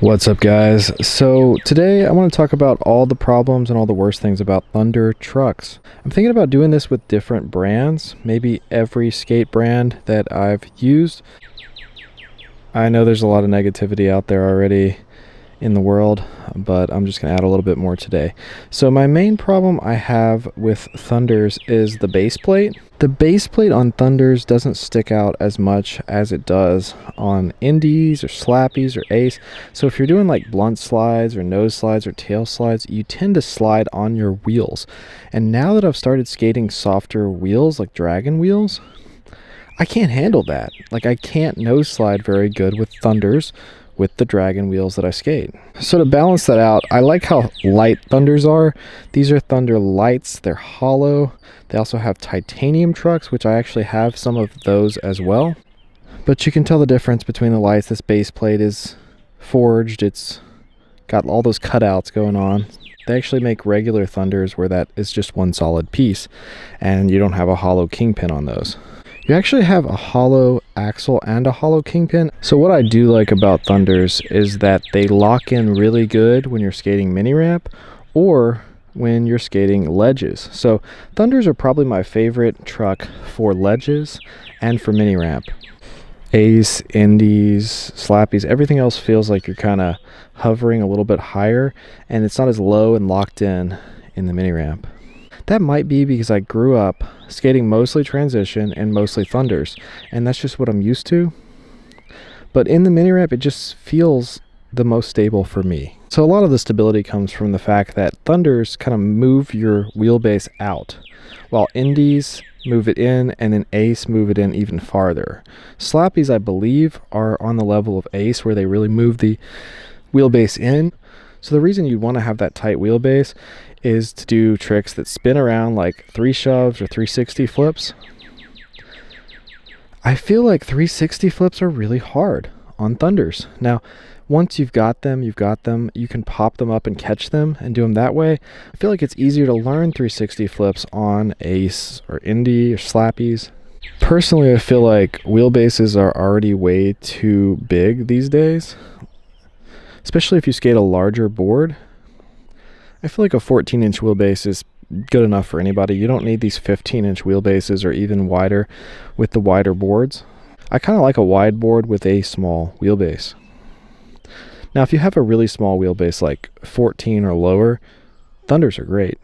What's up, guys? So today I want to talk about all the problems and all the worst things about Thunder trucks. I'm thinking about doing this with different brands, maybe every skate brand that I've used. I know there's a lot of negativity out there already in the world, but I'm just going to add a little bit more today. So my main problem I have with Thunders is the base plate. The base plate on Thunders doesn't stick out as much as it does on Indies or Slappies or Ace. So if you're doing like blunt slides or nose slides or tail slides, you tend to slide on your wheels. And now that I've started skating softer wheels like Dragon wheels, I can't handle that. Like, I can't nose slide very good with Thunders with the Dragon wheels that I skate. So to balance that out, I like how light Thunders are. These are Thunder Lights. They're hollow. They also have titanium trucks, which I actually have some of those as well. But you can tell the difference between the lights. This base plate is forged. It's got all those cutouts going on. They actually make regular Thunders where that is just one solid piece, and you don't have a hollow kingpin on those. You actually have a hollow axle and a hollow kingpin. So what I do like about Thunders is that they lock in really good when you're skating mini ramp or when you're skating ledges. So Thunders are probably my favorite truck for ledges and for mini ramp. Ace, Indies, Slappies, everything else feels like you're kind of hovering a little bit higher, and it's not as low and locked in the mini ramp. That might be because I grew up skating mostly transition and mostly Thunders, and that's just what I'm used to. But in the mini ramp, it just feels the most stable for me. So a lot of the stability comes from the fact that Thunders kind of move your wheelbase out, while Indies move it in, and then Ace move it in even farther. Slappies, I believe, are on the level of Ace where they really move the wheelbase in. So the reason you'd want to have that tight wheelbase is to do tricks that spin around like 3 shoves or 360 flips. I feel like 360 flips are really hard on Thunders. Now, once you've got them, you can pop them up and catch them and do them that way. I feel like it's easier to learn 360 flips on Ace or Indy or Slappies. Personally, I feel like wheelbases are already way too big these days, especially if you skate a larger board. I feel like a 14-inch wheelbase is good enough for anybody. You don't need these 15-inch wheelbases or even wider with the wider boards. I kind of like a wide board with a small wheelbase. Now, if you have a really small wheelbase like 14 or lower, Thunders are great.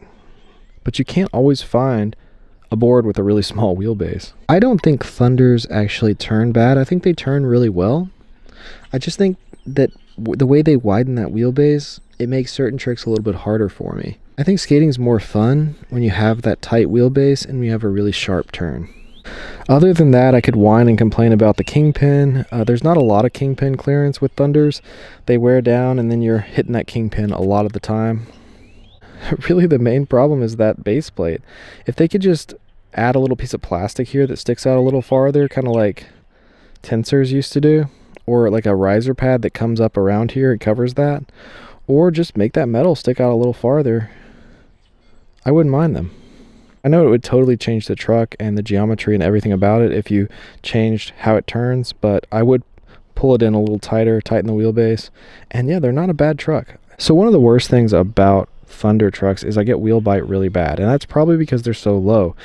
But you can't always find a board with a really small wheelbase. I don't think Thunders actually turn bad. I think they turn really well. I just think that the way they widen that wheelbase, it makes certain tricks a little bit harder for me. I think skating's more fun when you have that tight wheelbase and you have a really sharp turn. Other than that, I could whine and complain about the kingpin. There's not a lot of kingpin clearance with Thunders. They wear down and then you're hitting that kingpin a lot of the time. Really, the main problem is that base plate. If they could just add a little piece of plastic here that sticks out a little farther, kind of like Tensors used to do, or like a riser pad that comes up around here and covers that, or just make that metal stick out a little farther, I wouldn't mind them. I know it would totally change the truck and the geometry and everything about it if you changed how it turns, but I would pull it in a little tighter, tighten the wheelbase, and yeah, they're not a bad truck. So one of the worst things about Thunder trucks is I get wheel bite really bad, and that's probably because they're so low.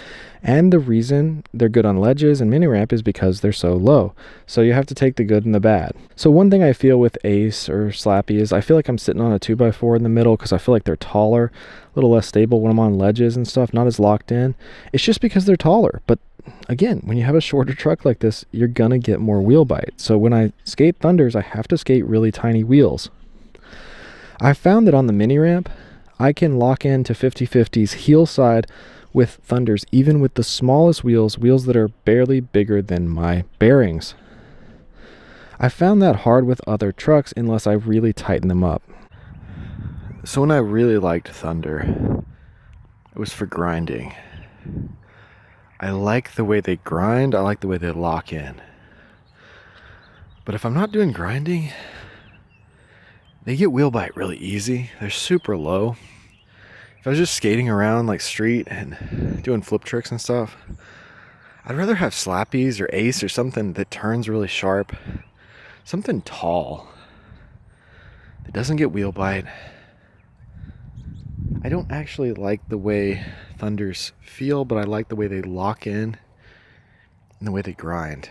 And the reason they're good on ledges and mini ramp is because they're so low. So you have to take the good and the bad. So one thing I feel with Ace or Slappy is I feel like I'm sitting on a 2x4 in the middle because I feel like they're taller, a little less stable when I'm on ledges and stuff, not as locked in. It's just because they're taller. But again, when you have a shorter truck like this, you're gonna get more wheel bite. So when I skate Thunders, I have to skate really tiny wheels. I found that on the mini ramp, I can lock into 50/50s heel side with Thunders, even with the smallest wheels that are barely bigger than my bearings. I found that hard with other trucks unless I really tighten them up. So when I really liked Thunder, it was for grinding. I like the way they grind, I like the way they lock in. But if I'm not doing grinding, they get wheel bite really easy. They're super low. If I was just skating around like street and doing flip tricks and stuff, I'd rather have Slappies or Ace or something that turns really sharp. Something tall. It doesn't get wheel bite. I don't actually like the way Thunders feel, but I like the way they lock in and the way they grind.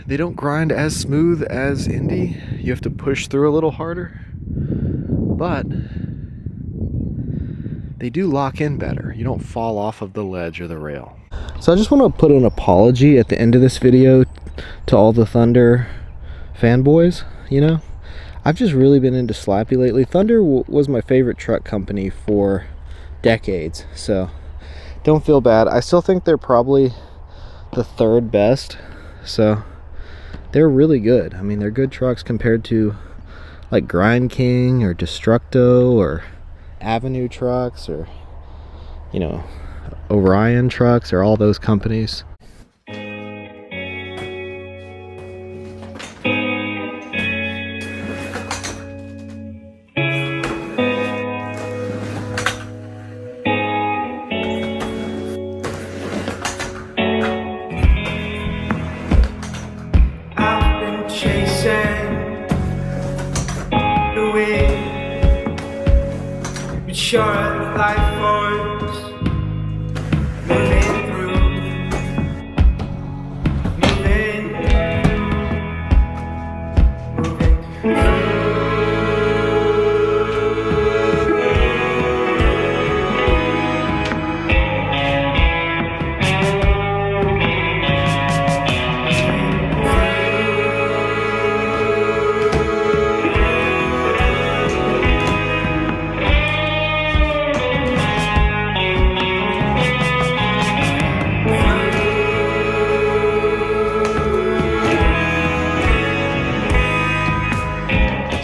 They don't grind as smooth as Indy. You have to push through a little harder, but they do lock in better. You don't fall off of the ledge or the rail. So I just want to put an apology at the end of this video to all the Thunder fanboys. You know, I've just really been into Slappy lately. Thunder was my favorite truck company for decades, so don't feel bad. I still think they're probably the third best, so they're really good. I mean, they're good trucks compared to like Grind King or Destructo or Avenue trucks, or, you know, Orion trucks, or all those companies. Short life force moving through, moving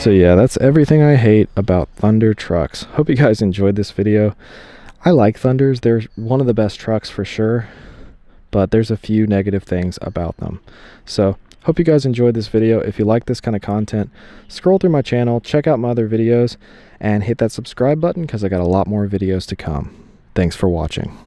So yeah, that's everything I hate about Thunder trucks. Hope you guys enjoyed this video. I like Thunders. They're one of the best trucks for sure, but there's a few negative things about them. So hope you guys enjoyed this video. If you like this kind of content, scroll through my channel, check out my other videos, and hit that subscribe button because I got a lot more videos to come. Thanks for watching.